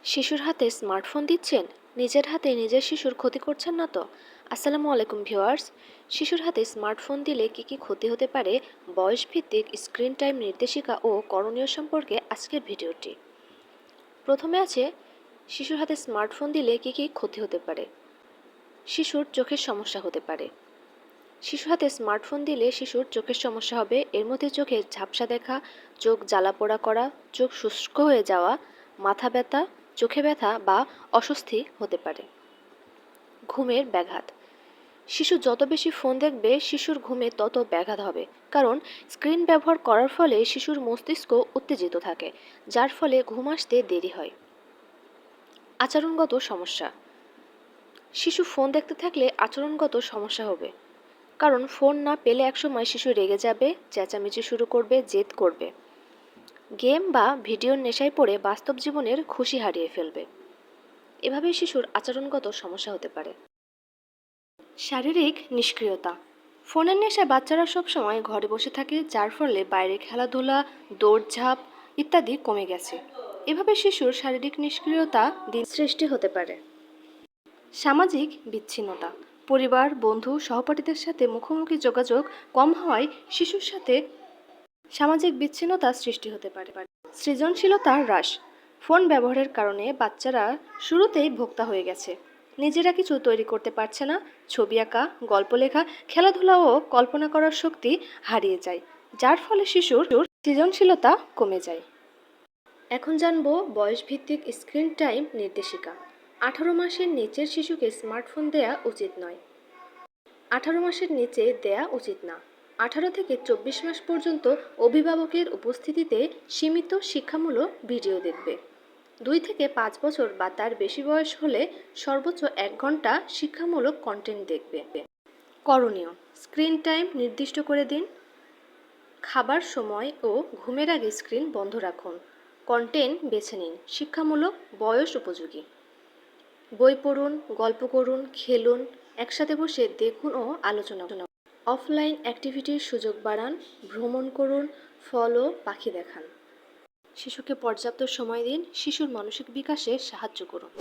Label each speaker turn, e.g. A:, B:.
A: শিশুর হাতে স্মার্টফোন দিচ্ছেন, নিজের হাতে নিজের শিশুর ক্ষতি করছেন না তো? আসসালামু আলাইকুম ভিউয়ার্স। শিশুর হাতে স্মার্টফোন দিলে কি কি ক্ষতি হতে পারে, বয়সভিত্তিক স্ক্রিন টাইম নির্দেশিকা ও করণীয় সম্পর্কে আজকের ভিডিওটি। প্রথমে আছে শিশুর হাতে স্মার্টফোন দিলে কি কি ক্ষতি হতে পারে। শিশুর চোখের সমস্যা হতে পারে। শিশুর হাতে স্মার্টফোন দিলে শিশুর চোখের সমস্যা হবে। এর মধ্যে চোখে ঝাপসা দেখা, চোখ জ্বালাপোড়া করা, চোখ শুষ্ক হয়ে যাওয়া, মাথা ব্যথা, চোখে ব্যথা বা অস্বস্তি হতে পারে। ঘুমের ব্যাঘাত। শিশু যত বেশি ফোন দেখবে শিশুর ঘুমে তত ব্যাঘাত হবে, কারণ স্ক্রিন ব্যবহার করার ফলে শিশুর মস্তিষ্ক উত্তেজিত থাকে, যার ফলে ঘুম আসতে দেরি হয়। আচরণগত সমস্যা। শিশু ফোন দেখতে থাকলে আচরণগত সমস্যা হবে, কারণ ফোন না পেলে একসময় শিশু রেগে যাবে, চেঁচামেচি শুরু করবে, জেদ করবে। গেম বা ভিডিওর নেশায় পড়ে বাস্তব জীবনের খুশি হারিয়ে ফেলবে। এভাবে শিশুর আচরণগত সমস্যা হতে পারে। শারীরিক নিষ্ক্রিয়তা। ফোনের নেশায় বাচ্চারা সবসময় ঘরে বসে থাকে, যার ফলে বাইরে খেলাধুলা, দৌড়ঝাঁপ ইত্যাদি কমে গেছে। এভাবে শিশুর শারীরিক নিষ্ক্রিয়তা দিন সৃষ্টি হতে পারে। সামাজিক বিচ্ছিন্নতা। পরিবার, বন্ধু, সহপাঠীদের সাথে মুখোমুখি যোগাযোগ কম হওয়ায় শিশুর সাথে সামাজিক বিচ্ছিন্নতা সৃষ্টি হতে পারে। সৃজনশীলতা হ্রাস। ফোন ব্যবহারের কারণে বাচ্চারা শুরুতেই ভোক্তা হয়ে গেছে, নিজেরা কিছু তৈরি করতে পারছে না। ছবি আঁকা, গল্প লেখা, খেলাধুলা ও কল্পনা করার শক্তি হারিয়ে যায়, যার ফলে শিশুর সৃজনশীলতা কমে যায়। এখন জানবো বয়সভিত্তিক স্ক্রিন টাইম নির্দেশিকা। 18 মাসের নিচের শিশুকে স্মার্টফোন দেয়া উচিত নয়। 18 মাসের নিচে দেয়া উচিত না। 18 থেকে 24 মাস পর্যন্ত অভিভাবকের উপস্থিতিতে সীমিত শিক্ষামূলক ভিডিও দেখবে। 2 থেকে 5 বছর বা তার বেশি বয়স হলে সর্বোচ্চ 1 ঘন্টা শিক্ষামূলক কন্টেন্ট দেখবে। করণীয়: স্ক্রিন টাইম নির্দিষ্ট করে দিন। খাবার সময় ও ঘুমের আগে স্ক্রিন বন্ধ রাখুন। কন্টেন্ট বেছে নিন শিক্ষামূলক, বয়স উপযোগী। বই পড়ুন, গল্প করুন, খেলুন, একসাথে বসে দেখুন ও আলোচনা করুন। অফলাইন অ্যাক্টিভিটির সুযোগ বাড়ান, ভ্রমণ করুন, ফল ও পাখি দেখান। শিশুকে পর্যাপ্ত সময় দিন, শিশুর মানসিক বিকাশে সাহায্য করুন।